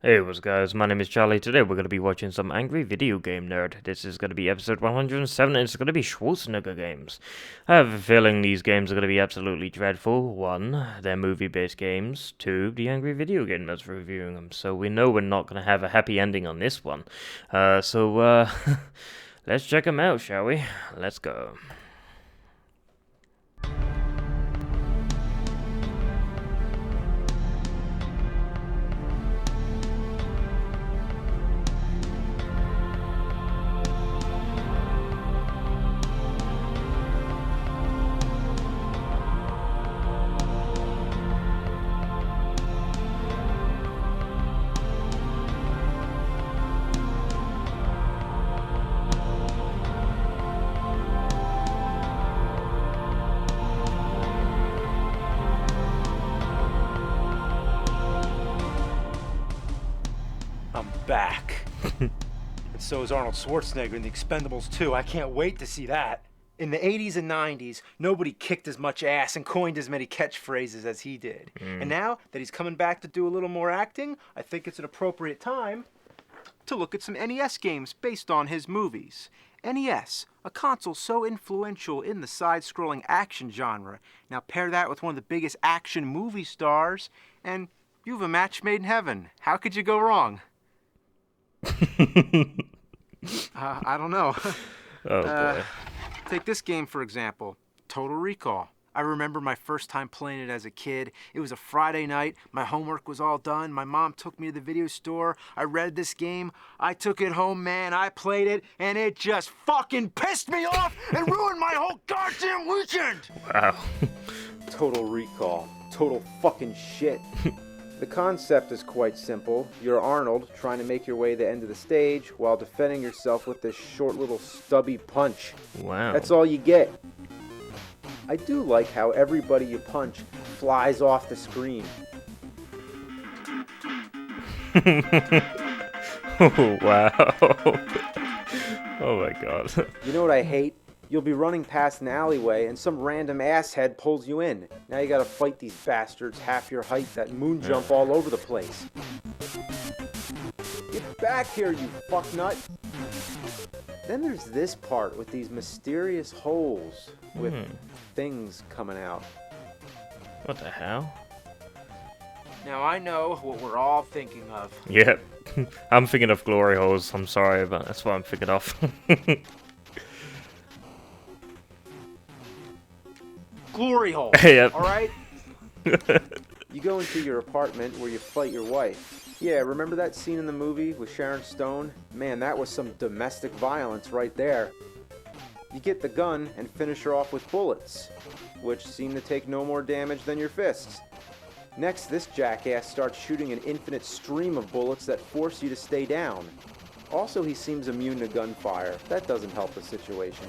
Hey, what's up, guys? My name is Charlie. Today we're going to be watching some Angry Video Game Nerd. This is going to be episode 107, and it's going to be Schwarzenegger games. I have a feeling these games are going to be absolutely dreadful. One, they're movie-based games. Two, the Angry Video Game Nerd's reviewing them, so we know we're not going to have a happy ending on this one. Let's check them out, shall we? Let's go. I'm back. And so is Arnold Schwarzenegger in The Expendables 2. I can't wait to see that. In the 80s and 90s, nobody kicked as much ass and coined as many catchphrases as he did. And now that he's coming back to do a little more acting, I think it's an appropriate time to look at some NES games based on his movies. NES, a console so influential in the side-scrolling action genre. Now pair that with one of the biggest action movie stars, and you've a match made in heaven. How could you go wrong? I don't know. Oh boy. Take this game, for example, Total Recall. I remember my first time playing it as a kid. It was a Friday night. My homework was all done. My mom took me to the video store. I read this game. I took it home, man. I played it, and it just fucking pissed me off and ruined my whole goddamn weekend. Wow. Total Recall. Total fucking shit. The concept is quite simple. You're Arnold trying to make your way to the end of the stage while defending yourself with this short little stubby punch. Wow. That's all you get. I do like how everybody you punch flies off the screen. Oh, wow. Oh my god. You know what I hate? You'll be running past an alleyway and some random asshead pulls you in. Now you gotta fight these bastards half your height that moon jump all over the place. Get back here, you fucknut! Then there's this part with these mysterious holes with things coming out. What the hell? Now I know what we're all thinking of. Yep. I'm thinking of glory holes. I'm sorry, but that's what I'm thinking of. Glory hole. Yep. All right? You go into your apartment where you fight your wife. Yeah, remember that scene in the movie with Sharon Stone? Man, that was some domestic violence right there. You get the gun and finish her off with bullets, which seem to take no more damage than your fists. Next, this jackass starts shooting an infinite stream of bullets that force you to stay down. Also, he seems immune to gunfire. That doesn't help the situation.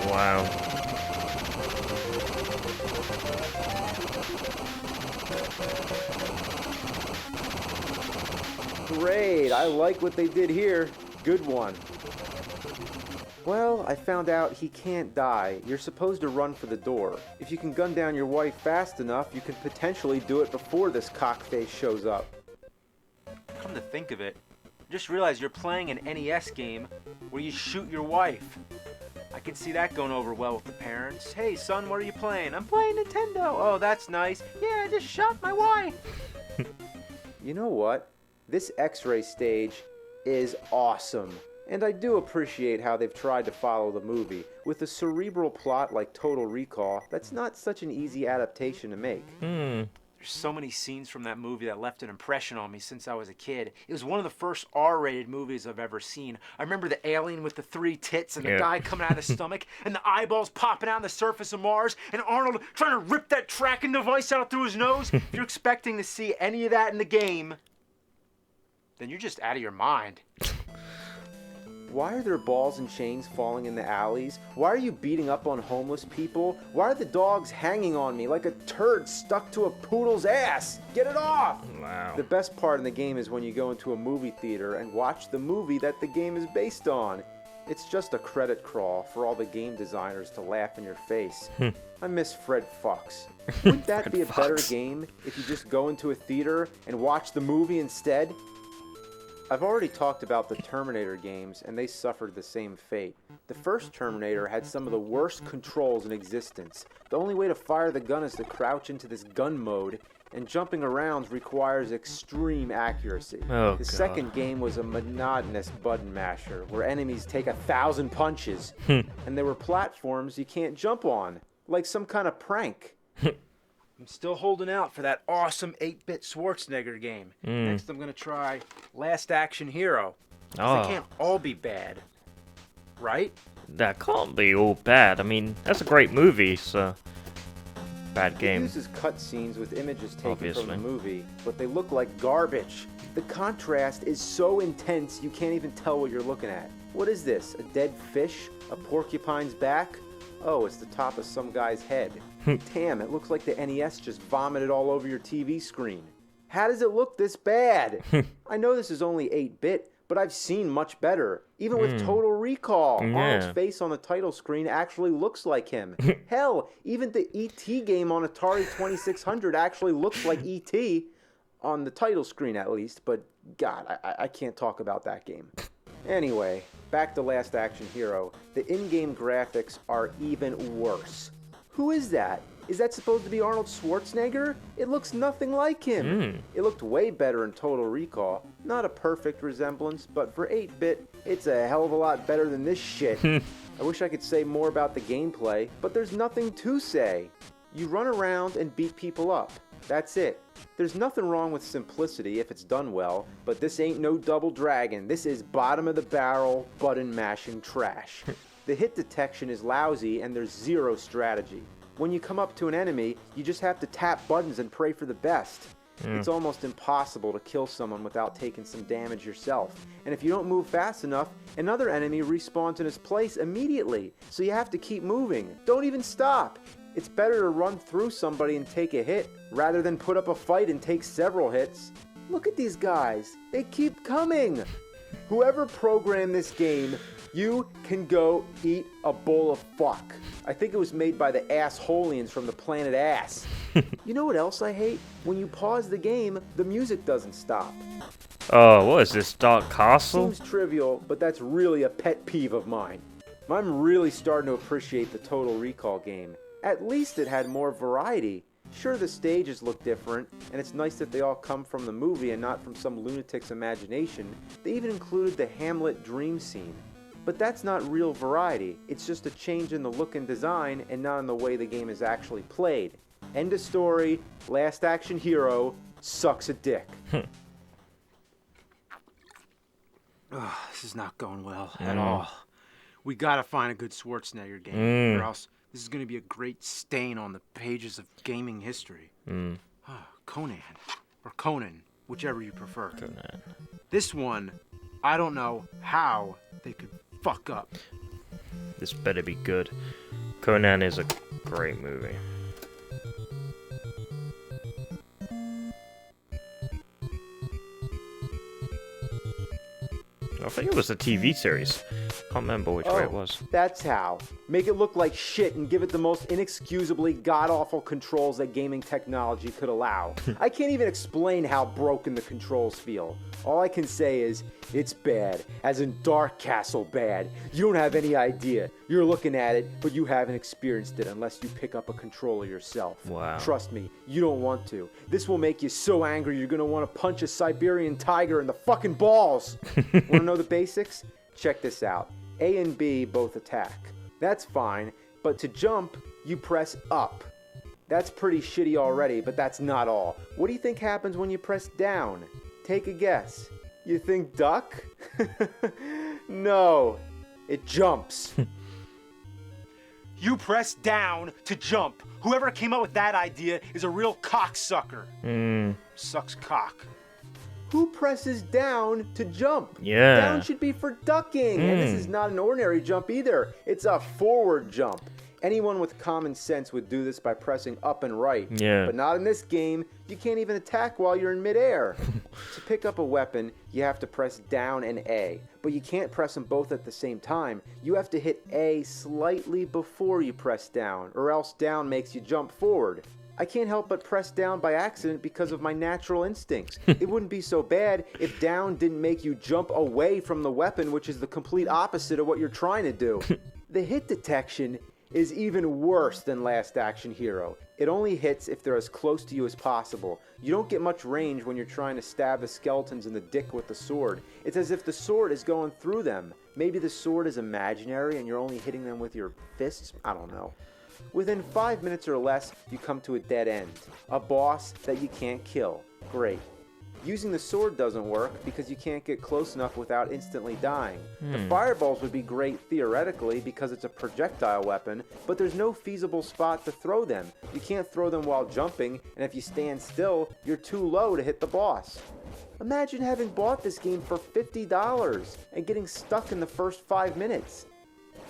Wow. Great, I like what they did here. Good one. Well, I found out he can't die. You're supposed to run for the door. If you can gun down your wife fast enough, you could potentially do it before this cockface shows up. Come to think of it, just realize you're playing an NES game where you shoot your wife. I can see that going over well with the parents. Hey, son, what are you playing? I'm playing Nintendo. Oh, that's nice. Yeah, I just shot my wife. You know what? This X-ray stage is awesome. And I do appreciate how they've tried to follow the movie. With a cerebral plot like Total Recall, that's not such an easy adaptation to make. There's so many scenes from that movie that left an impression on me since I was a kid. It was one of the first R-rated movies I've ever seen. I remember the alien with the 3 tits and the guy coming out of the stomach and the eyeballs popping out on the surface of Mars and Arnold trying to rip that tracking device out through his nose. If you're expecting to see any of that in the game, then you're just out of your mind. Why are there balls and chains falling in the alleys? Why are you beating up on homeless people? Why are the dogs hanging on me like a turd stuck to a poodle's ass? Get it off! Wow. The best part in the game is when you go into a movie theater and watch the movie that the game is based on. It's just a credit crawl for all the game designers to laugh in your face. I miss Fred Fox. Wouldn't that be a better game if you just go into a theater and watch the movie instead? I've already talked about the Terminator games, and they suffered the same fate. The first Terminator had some of the worst controls in existence. The only way to fire the gun is to crouch into this gun mode, and jumping around requires extreme accuracy. The second game was a monotonous button masher, where enemies take 1,000 punches, and there were platforms you can't jump on, like some kind of prank. I'm still holding out for that awesome 8-bit Schwarzenegger game. Next I'm going to try Last Action Hero. They can't all be bad, right? That can't be all bad. I mean, that's a great movie, so... Bad game. It uses cutscenes with images taken Obviously. from the movie, but they look like garbage. The contrast is so intense you can't even tell what you're looking at. What is this? A dead fish? A porcupine's back? Oh, it's the top of some guy's head. Damn, it looks like the NES just vomited all over your TV screen. How does it look this bad? I know this is only 8-bit, but I've seen much better. Even with Total Recall, Arnold's face on the title screen actually looks like him. Hell, even the E.T. game on Atari 2600 actually looks like E.T. on the title screen at least, but God, I can't talk about that game. Anyway, back to Last Action Hero. The in-game graphics are even worse. Who is that? Is that supposed to be Arnold Schwarzenegger? It looks nothing like him. It looked way better in Total Recall. Not a perfect resemblance, but for 8-bit, it's a hell of a lot better than this shit. I wish I could say more about the gameplay, but there's nothing to say. You run around and beat people up. That's it. There's nothing wrong with simplicity if it's done well, but this ain't no Double Dragon. This is bottom of the barrel, button mashing trash. The hit detection is lousy and there's zero strategy. When you come up to an enemy, you just have to tap buttons and pray for the best. It's almost impossible to kill someone without taking some damage yourself. And if you don't move fast enough, another enemy respawns in his place immediately. So you have to keep moving. Don't even stop. It's better to run through somebody and take a hit, rather than put up a fight and take several hits. Look at these guys. They keep coming. Whoever programmed this game, you can go eat a bowl of fuck. I think it was made by the Assholians from the planet Ass. You know what else I hate? When you pause the game, the music doesn't stop. Oh, what is this, Dark Castle? Seems trivial, but that's really a pet peeve of mine. I'm really starting to appreciate the Total Recall game. At least it had more variety. Sure, the stages look different, and it's nice that they all come from the movie and not from some lunatic's imagination. They even included the Hamlet dream scene. But that's not real variety. It's just a change in the look and design and not in the way the game is actually played. End of story. Last Action Hero sucks a dick. This is not going well at all. We gotta find a good Schwarzenegger game, or else this is gonna be a great stain on the pages of gaming history. Conan, or Conan, whichever you prefer. Conan. This one, I don't know how they could fuck up. This better be good. Conan is a great movie. I think it was a TV series. Can't remember which way it was. That's how. Make it look like shit and give it the most inexcusably god-awful controls that gaming technology could allow. I can't even explain how broken the controls feel. All I can say is, it's bad, as in Dark Castle bad. You don't have any idea. You're looking at it, but you haven't experienced it unless you pick up a controller yourself. Wow. Trust me, you don't want to. This will make you so angry you're gonna want to punch a Siberian tiger in the fucking balls. Wanna know the basics? Check this out. A and B both attack. That's fine, but to jump, you press up. That's pretty shitty already, but that's not all. What do you think happens when you press down? Take a guess. You think duck? No, it jumps. You press down to jump. Whoever came up with that idea is a real cocksucker. Sucks cock. Who presses down to jump? Yeah. Down should be for ducking. And this is not an ordinary jump either. It's a forward jump. Anyone with common sense would do this by pressing up and right. Yeah. But not in this game. You can't even attack while you're in midair. To pick up a weapon, you have to press down and A. But you can't press them both at the same time. You have to hit A slightly before you press down, or else down makes you jump forward. I can't help but press down by accident because of my natural instincts. It wouldn't be so bad if down didn't make you jump away from the weapon, which is the complete opposite of what you're trying to do. The hit detection is even worse than Last Action Hero. It only hits if they're as close to you as possible. You don't get much range when you're trying to stab the skeletons in the dick with the sword. It's as if the sword is going through them. Maybe the sword is imaginary and you're only hitting them with your fists? I don't know. Within 5 minutes or less, you come to a dead end. A boss that you can't kill. Great. Using the sword doesn't work because you can't get close enough without instantly dying. The fireballs would be great theoretically because it's a projectile weapon, but there's no feasible spot to throw them. You can't throw them while jumping, and if you stand still, you're too low to hit the boss. Imagine having bought this game for $50 and getting stuck in the first 5 minutes.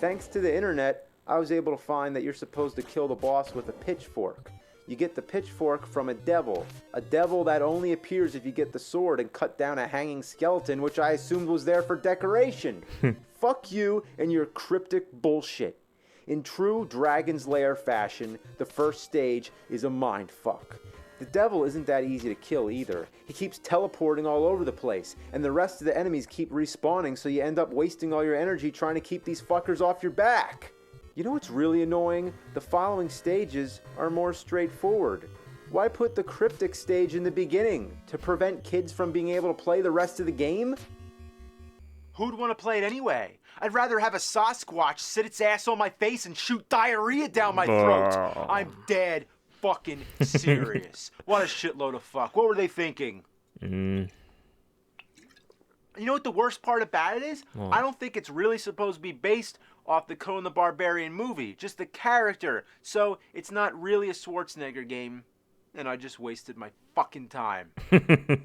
Thanks to the internet, I was able to find that you're supposed to kill the boss with a pitchfork. You get the pitchfork from a devil that only appears if you get the sword and cut down a hanging skeleton, which I assumed was there for decoration. Fuck you and your cryptic bullshit. In true Dragon's Lair fashion, the first stage is a mindfuck. The devil isn't that easy to kill either. He keeps teleporting all over the place, and the rest of the enemies keep respawning, so you end up wasting all your energy trying to keep these fuckers off your back. You know what's really annoying? The following stages are more straightforward. Why put the cryptic stage in the beginning? To prevent kids from being able to play the rest of the game? Who'd want to play it anyway? I'd rather have a Sasquatch sit its ass on my face and shoot diarrhea down my throat. I'm dead fucking serious. What a shitload of fuck. What were they thinking? You know what the worst part about it is? I don't think it's really supposed to be based off the Conan the Barbarian movie, just the character. So it's not really a Schwarzenegger game, and I just wasted my fucking time. I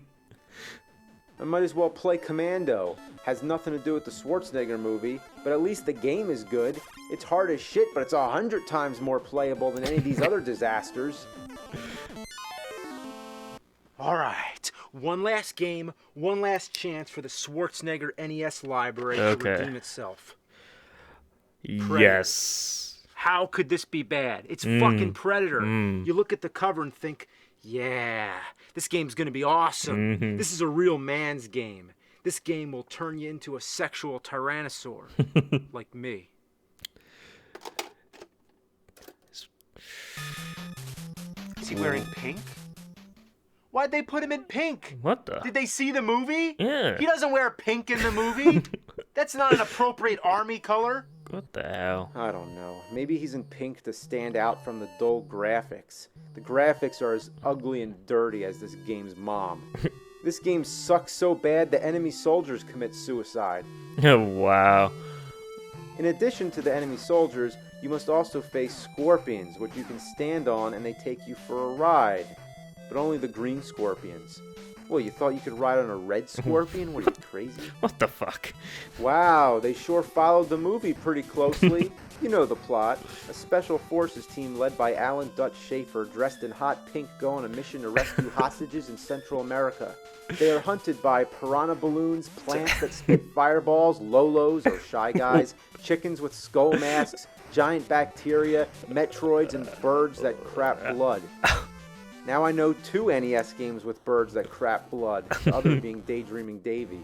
might as well play Commando. Has nothing to do with the Schwarzenegger movie, but at least the game is good. It's hard as shit, but it's 100 times more playable than any of these other disasters. Alright, one last game, one last chance for the Schwarzenegger NES library to redeem itself. Yes. How could this be bad? It's fucking Predator. You look at the cover and think, yeah, this game's gonna be awesome. This is a real man's game. This game will turn you into a sexual tyrannosaur, like me. Is he wearing pink? Why'd they put him in pink? What the? Did they see the movie? Yeah. He doesn't wear pink in the movie. That's not an appropriate army color. What the hell? I don't know. Maybe he's in pink to stand out from the dull graphics. The graphics are as ugly and dirty as this game's mom. This game sucks so bad the enemy soldiers commit suicide. Oh, wow. In addition to the enemy soldiers, you must also face scorpions, which you can stand on and they take you for a ride. But only the green scorpions. Well, you thought you could ride on a red scorpion? What are you, crazy? What the fuck? Wow, they sure followed the movie pretty closely. You know the plot. A special forces team led by Alan Dutch Schaefer, dressed in hot pink, go on a mission to rescue hostages in Central America. They are hunted by piranha balloons, plants that spit fireballs, lolos or shy guys, chickens with skull masks, giant bacteria, metroids, and birds that crap blood. Now I know 2 NES games with birds that crap blood, the other being Daydreaming Davy.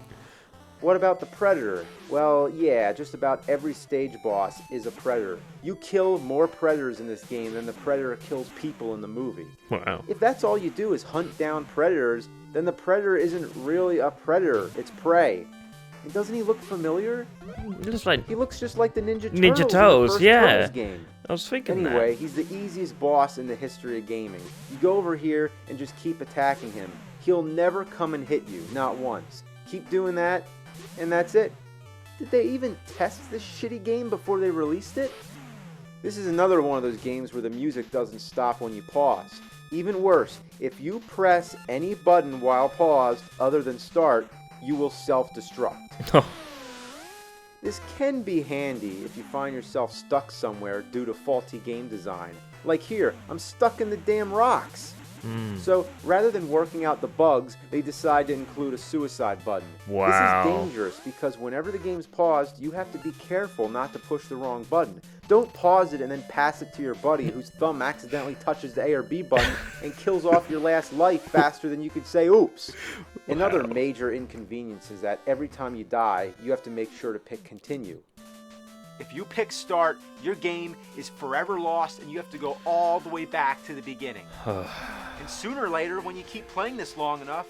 What about the Predator? Well, yeah, just about every stage boss is a Predator. You kill more Predators in this game than the Predator kills people in the movie. Wow. If that's all you do is hunt down Predators, then the Predator isn't really a Predator, it's prey. And doesn't he look familiar? Just like He looks just like the Ninja Turtles Ninja in the Turtles, first yeah. Turtles game. I was thinking Anyway, he's the easiest boss in the history of gaming. You go over here and just keep attacking him. He'll never come and hit you, not once. Keep doing that, and that's it. Did they even test this shitty game before they released it? This is another one of those games where the music doesn't stop when you pause. Even worse, if you press any button while paused other than start, you will self-destruct. that. This can be handy if you find yourself stuck somewhere due to faulty game design. Like here, I'm stuck in the damn rocks. So rather than working out the bugs, they decide to include a suicide button. Wow. This is dangerous because whenever the game's paused, you have to be careful not to push the wrong button. Don't pause it and then pass it to your buddy whose thumb accidentally touches the A or B button and kills off your last life faster than you could say oops. Another major inconvenience is that every time you die, you have to make sure to pick continue. If you pick start, your game is forever lost and you have to go all the way back to the beginning. And sooner or later, when you keep playing this long enough,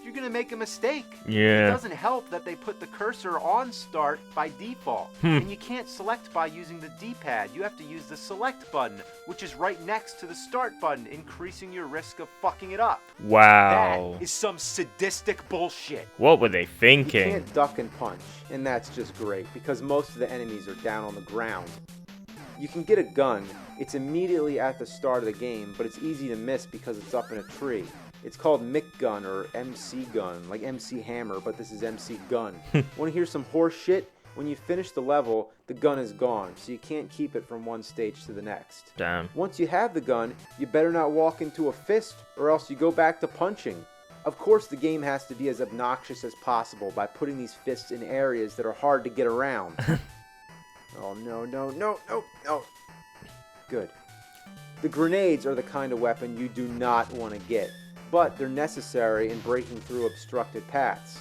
you're going to make a mistake. Yeah. It doesn't help that they put the cursor on start by default. And you can't select by using the D-pad. You have to use the select button, which is right next to the start button, increasing your risk of fucking it up. Wow. That is some sadistic bullshit. What were they You thinking? can't duck and punch, and that's just great because most of the enemies are down on the ground. You can get a gun. It's immediately at the start of the game, but it's easy to miss because it's up in a tree. It's called Mick Gun or MC Gun, like MC Hammer, but this is MC Gun. Want to hear some horse shit? When you finish the level, the gun is gone, so you can't keep it from one stage to the next. Damn. Once you have the gun, you better not walk into a fist, or else you go back to punching. Of course, the game has to be as obnoxious as possible by putting these fists in areas that are hard to get around. Oh, no, no, no, no, no. Good. The grenades are the kind of weapon you do not want to get, but they're necessary in breaking through obstructed paths.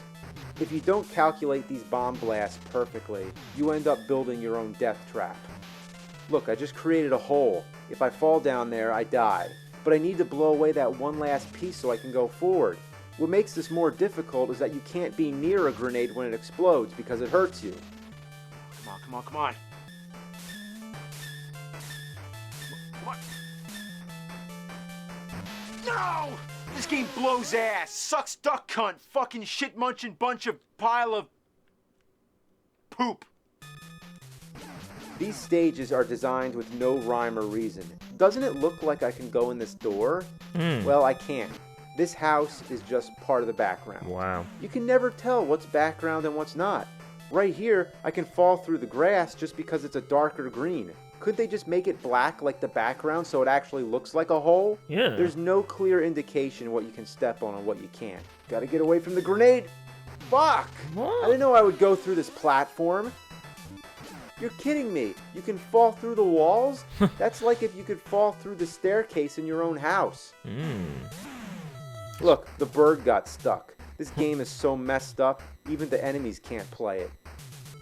If you don't calculate these bomb blasts perfectly, you end up building your own death trap. Look, I just created a hole. If I fall down there, I die. But I need to blow away that one last piece so I can go forward. What makes this more difficult is that you can't be near a grenade when it explodes because it hurts you. Come on, come on, come on. Come on. No! This game blows ass. Sucks duck cunt. Fucking shit munching bunch of pile of poop. These stages are designed with no rhyme or reason. Doesn't it look like I can go in this door? Well, I can't. This house is just part of the background. Wow. You can never tell what's background and what's not. Right here, I can fall through the grass just because it's a darker green. Couldn't they just make it black like the background so it actually looks like a hole? Yeah. There's no clear indication what you can step on and what you can't. Gotta get away from the grenade. Fuck! What? I didn't know I would go through this platform. You're kidding me. You can fall through the walls? That's like if you could fall through the staircase in your own house. Look, the bird got stuck. This game is so messed up, even the enemies can't play it.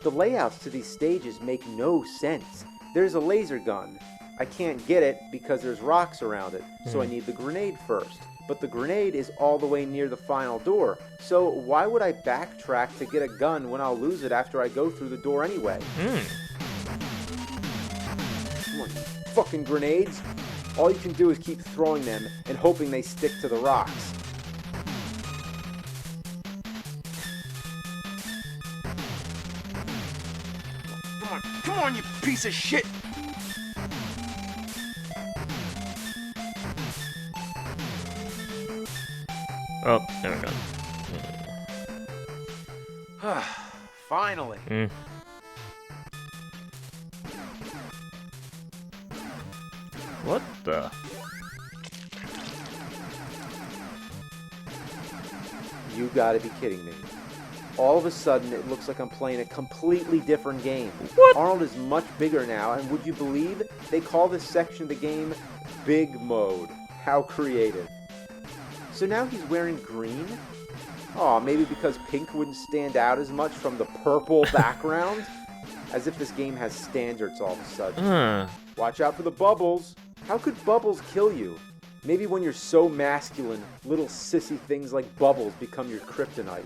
The layouts to these stages make no sense. There's a laser gun. I can't get it because there's rocks around it, so I need the grenade first. But the grenade is all the way near the final door, so why would I backtrack to get a gun when I'll lose it after I go through the door anyway? Come on, you fucking grenades! All you can do is keep throwing them and hoping they stick to the rocks. Come on, you piece of shit! Oh, there we go. Finally. What the? You gotta be kidding me. All of a sudden, it looks like I'm playing a completely different game. What? Arnold is much bigger now, and would you believe they call this section of the game Big Mode? How creative. So now he's wearing green? Aw, maybe because pink wouldn't stand out as much from the purple background? As if this game has standards all of a sudden. Watch out for the bubbles. How could bubbles kill you? Maybe when you're so masculine, little sissy things like bubbles become your kryptonite.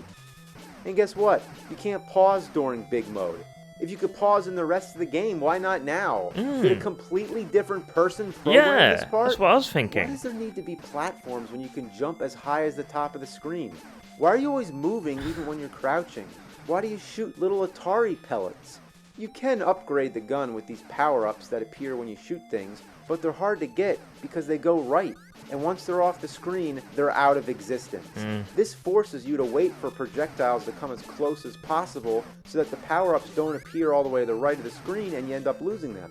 And guess what? You can't pause during big mode. If you could pause in the rest of the game, why not now? Did a completely different person program this part? That's what I was Why thinking. does there need to be platforms when you can jump as high as the top of the screen? Why are you always moving even when you're crouching? Why do you shoot little Atari pellets? You can upgrade the gun with these power-ups that appear when you shoot things, but they're hard to get because they go right, and once they're off the screen, they're out of existence. This forces you to wait for projectiles to come as close as possible so that the power-ups don't appear all the way to the right of the screen and you end up losing them.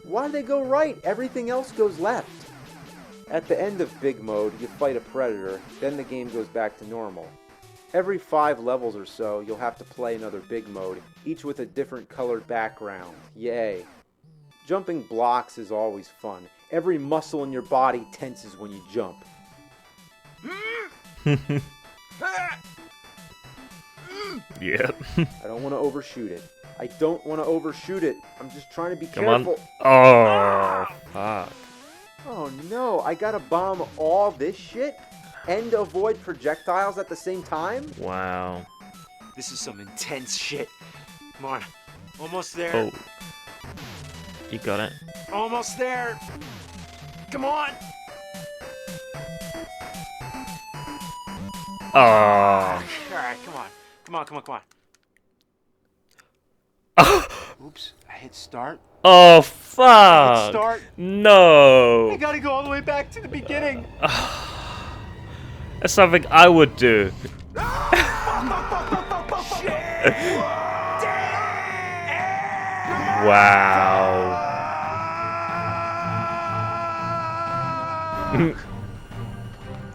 Why do they go right? Everything else goes left. At the end of Big Mode, you fight a predator, then the game goes back to normal. Every 5 levels or so, you'll have to play another Big Mode, each with a different colored background. Yay. Jumping blocks is always fun. Every muscle in your body tenses when you jump. Yep. I don't want to overshoot it. I don't want to overshoot it. I'm just trying to be Come careful. on. Oh, fuck. Oh no, I gotta bomb all this shit? And avoid projectiles at the same time? Wow. This is some intense shit. Come on. Almost there. Oh. You got it. Almost there. Come on. Oh. Alright, come on. Come on, come on, come on. Oops, I hit start. Oh, Hit fuck. start. I No. gotta go all the way back to the beginning. That's something I would do. Wow.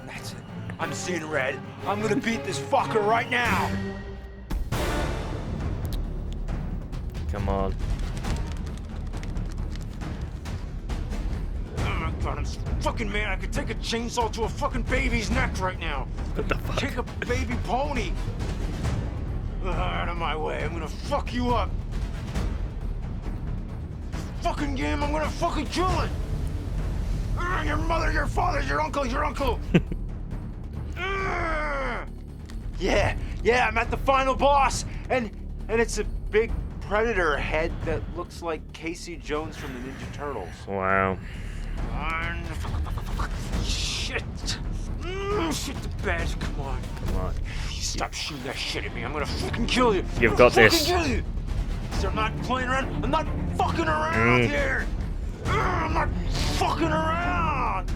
That's it. I'm seeing red. I'm gonna beat this fucker right now. Come on. Oh my god, I'm so fucking mad. I could take a chainsaw to a fucking baby's neck right now. What the fuck? Take a baby pony. Out of my way. I'm gonna fuck you up. Fucking game, I'm gonna fucking kill it. Your mother, your father, your uncle, your uncle. Yeah, I'm at the final boss, and it's a big predator head that looks like Casey Jones from the Ninja Turtles. Wow. Shit. Shit the bed. Come on. Come on. You stop shooting that shit at me. I'm gonna fucking kill you. You've I'm got gonna this. fucking kill you. So I'm not playing around. I'm not fucking around here. I'm not fucking around.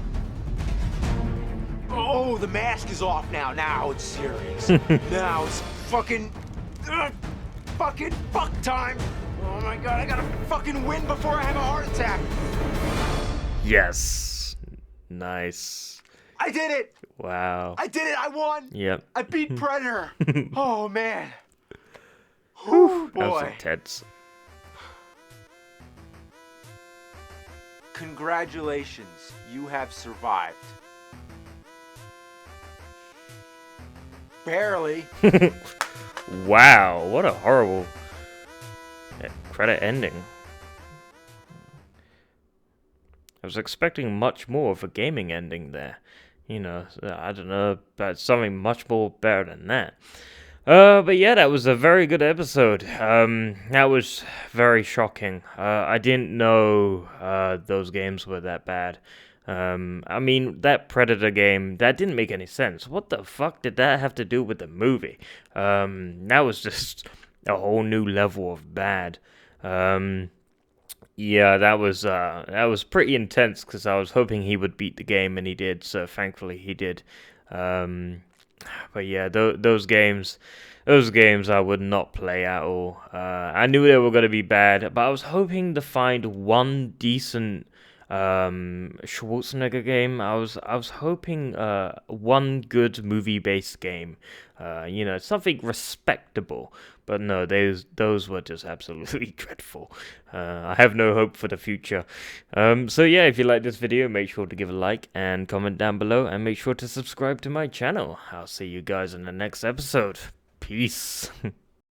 Oh, the mask is off now. Now it's serious. Now it's fucking fuck time. Oh my god, I gotta fucking win before I have a heart attack. Yes. Nice. I did it. Wow. I did it. I won. Yep. I beat Predator. Oh man. Whew, That was boy. intense. Congratulations. You have survived. Barely. Wow. What a horrible credit ending. I was expecting much more of a gaming ending there. You know, I don't know, but something much more better than that. But yeah, that was a very good episode. That was very shocking. I didn't know those games were that bad. I mean, that Predator game, that didn't make any sense. What the fuck did that have to do with the movie? That was just a whole new level of bad. Yeah, that was pretty intense because I was hoping he would beat the game, and he did. So thankfully, he did. But yeah, those games I would not play at all. I knew they were going to be bad, but I was hoping to find one decent Schwarzenegger game. I was hoping one good movie-based game. You know, something respectable. But no, those were just absolutely dreadful. I have no hope for the future. So yeah, if you like this video, make sure to give a like and comment down below, and make sure to subscribe to my channel. I'll see you guys in the next episode. Peace.